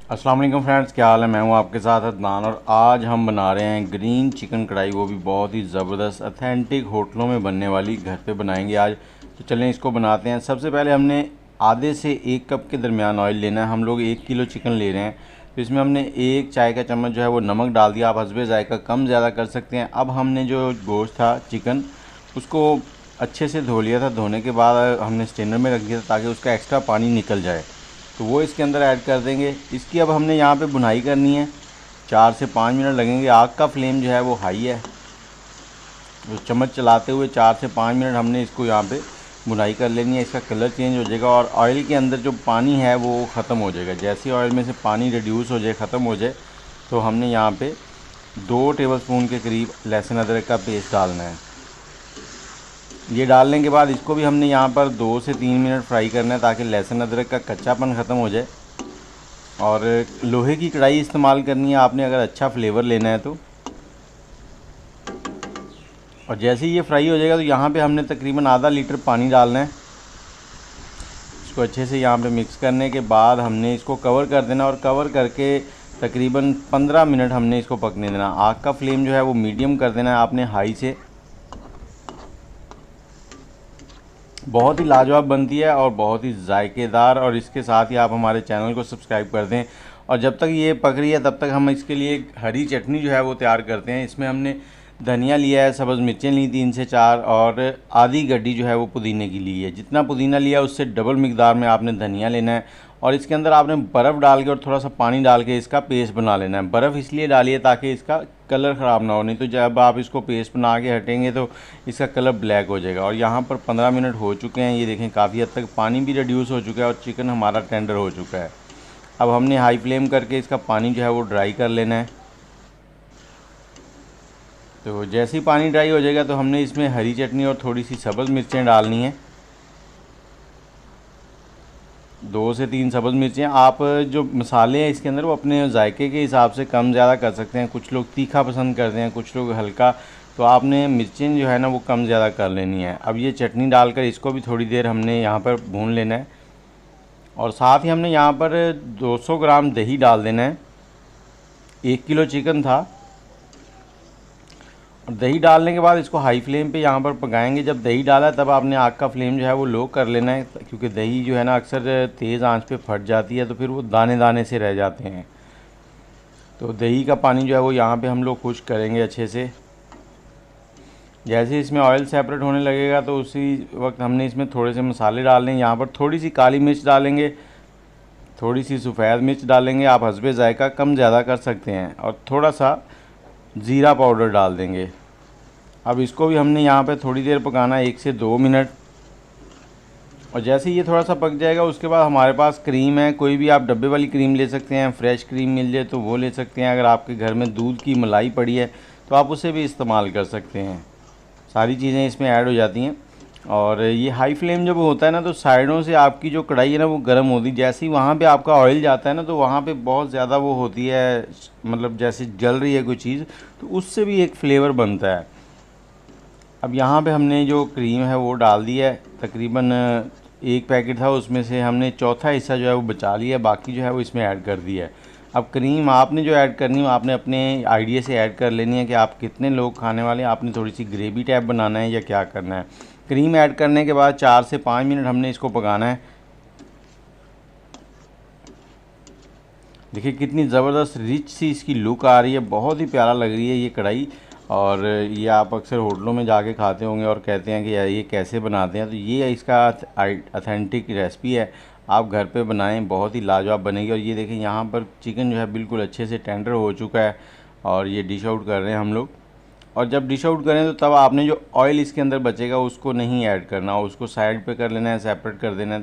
अस्सलाम वालेकुम फ्रेंड्स, क्या हाल है। मैं हूं आपके साथ अदनान और आज हम बना रहे हैं ग्रीन चिकन कढ़ाई, वो भी बहुत ही ज़बरदस्त ऑथेंटिक होटलों में बनने वाली। घर पे बनाएंगे आज, तो चलें इसको बनाते हैं। सबसे पहले हमने आधे से 1 कप के दरमियान ऑयल लेना है। हम लोग 1 किलो चिकन ले रहे हैं, तो इसमें हमने 1 चाय का चम्मच जो है वो नमक डाल दिया। आप हस्बे ज़ायका कम ज़्यादा कर सकते हैं। अब हमने जो गोश्त था चिकन, उसको अच्छे से धो लिया था। धोने के बाद हमने स्ट्रेनर में रख दिया था ताकि उसका एक्स्ट्रा पानी निकल जाए, तो वो इसके अंदर ऐड कर देंगे। इसकी अब हमने यहाँ पे भुनाई करनी है, 4 से 5 मिनट लगेंगे। आग का फ्लेम जो है वो हाई है, तो चम्मच चलाते हुए 4 से 5 मिनट हमने इसको यहाँ पे भुनाई कर लेनी है। इसका कलर चेंज हो जाएगा और ऑयल के अंदर जो पानी है वो ख़त्म हो जाएगा। जैसे ही ऑयल में से पानी रिड्यूस हो जाए, ख़त्म हो जाए, तो हमने यहाँ पे 2 टेबलस्पून के करीब लहसुन अदरक का पेस्ट डालना है। ये डालने के बाद इसको भी हमने यहाँ पर 2 से 3 मिनट फ्राई करना है ताकि लहसुन अदरक का कच्चापन ख़त्म हो जाए। और लोहे की कढ़ाई इस्तेमाल करनी है आपने, अगर अच्छा फ्लेवर लेना है तो। और जैसे ही ये फ्राई हो जाएगा तो यहाँ पे हमने तकरीबन आधा लीटर पानी डालना है। इसको अच्छे से यहाँ पे मिक्स करने के बाद हमने इसको कवर कर देना और कवर करके तकरीबन 15 मिनट हमने इसको पकने देना। आग का फ्लेम जो है वो मीडियम कर देना है आपने, हाई से। बहुत ही लाजवाब बनती है और बहुत ही जायकेदार। और इसके साथ ही आप हमारे चैनल को सब्सक्राइब कर दें। और जब तक ये पक रही है तब तक हम इसके लिए एक हरी चटनी जो है वो तैयार करते हैं। इसमें हमने धनिया लिया है, सब्ज़ मिर्चें ली 3 से 4 और आधी गड्डी जो है वो पुदीने की ली है। जितना पुदीना लिया उससे डबल मिकदार में आपने धनिया लेना है। और इसके अंदर आपने बर्फ़ डाल के और थोड़ा सा पानी डाल के इसका पेस्ट बना लेना है। बर्फ़ इसलिए डालिए ताकि इसका कलर ख़राब ना हो, नहीं तो जब आप इसको पेस्ट बना के हटेंगे तो इसका कलर ब्लैक हो जाएगा। और यहाँ पर 15 मिनट हो चुके हैं। ये देखें काफ़ी हद तक पानी भी रिड्यूस हो चुका है और चिकन हमारा टेंडर हो चुका है। अब हमने हाई फ्लेम करके इसका पानी जो है वो ड्राई कर लेना है। तो जैसे ही पानी ड्राई हो जाएगा तो हमने इसमें हरी चटनी और थोड़ी सी सब्ज़ मिर्चें डालनी है, 2 से 3 सब्ज़ मिर्चें। आप जो मसाले हैं इसके अंदर वो अपने जायके के हिसाब से कम ज़्यादा कर सकते हैं। कुछ लोग तीखा पसंद करते हैं, कुछ लोग हल्का, तो आपने मिर्चें जो है ना वो कम ज़्यादा कर लेनी है। अब ये चटनी डालकर इसको भी थोड़ी देर हमने यहाँ पर भून लेना है। और साथ ही हमने यहाँ पर 200 ग्राम दही डाल देना है। 1 किलो चिकन था। और दही डालने के बाद इसको हाई फ्लेम पे यहाँ पर पकाएंगे। जब दही डाला तब आपने आग का फ्लेम जो है वो लो कर लेना है, क्योंकि दही जो है ना अक्सर तेज़ आंच पे फट जाती है तो फिर वो दाने दाने से रह जाते हैं। तो दही का पानी जो है वो यहाँ पे हम लोग खुश्क करेंगे अच्छे से। जैसे इसमें ऑयल सेपरेट होने लगेगा तो उसी वक्त हमने इसमें थोड़े से मसाले डालने हैं। यहाँ पर थोड़ी सी काली मिर्च डालेंगे, थोड़ी सी सफ़ेद मिर्च डालेंगे, आप हस्बे ज़ायका कम ज़्यादा कर सकते हैं। और थोड़ा सा ज़ीरा पाउडर डाल देंगे। अब इसको भी हमने यहाँ पे थोड़ी देर पकाना है, 1 से 2 मिनट। और जैसे ये थोड़ा सा पक जाएगा उसके बाद हमारे पास क्रीम है। कोई भी आप डब्बे वाली क्रीम ले सकते हैं, फ्रेश क्रीम मिल जाए तो वो ले सकते हैं। अगर आपके घर में दूध की मलाई पड़ी है तो आप उसे भी इस्तेमाल कर सकते हैं। सारी चीज़ें इसमें ऐड हो जाती हैं। और ये हाई फ्लेम जब होता है ना तो साइडों से आपकी जो कढ़ाई है ना वो गर्म होती है। जैसे ही वहाँ पे आपका ऑयल जाता है ना तो वहाँ पे बहुत ज़्यादा वो होती है, मतलब जैसे जल रही है कोई चीज़, तो उससे भी एक फ्लेवर बनता है। अब यहाँ पे हमने जो क्रीम है वो डाल दी है। तकरीबन 1 पैकेट था, उसमें से हमने चौथा हिस्सा जो है वो बचा लिया, बाकी जो है वो इसमें ऐड कर दिया है। अब क्रीम आपने जो ऐड करनी है आपने अपने आइडिया से ऐड कर लेनी है कि आप कितने लोग खाने वाले हैं। आपने थोड़ी सी ग्रेवी टाइप बनाना है या क्या करना है। क्रीम ऐड करने के बाद 4 से 5 मिनट हमने इसको पकाना है। देखिए कितनी ज़बरदस्त रिच सी इसकी लुक आ रही है, बहुत ही प्यारा लग रही है ये कढ़ाई। और ये आप अक्सर होटलों में जाके खाते होंगे और कहते हैं कि यार ये कैसे बनाते हैं, तो ये इसका ऑथेंटिक रेसिपी है। आप घर पे बनाएं, बहुत ही लाजवाब बनेगी। और ये देखें यहाँ पर चिकन जो है बिल्कुल अच्छे से टेंडर हो चुका है और ये डिश आउट कर रहे हैं हम लोग। और जब डिश आउट करें तो तब आपने जो ऑयल इसके अंदर बचेगा उसको नहीं ऐड करना, उसको साइड पे कर लेना है, सेपरेट कर देना है।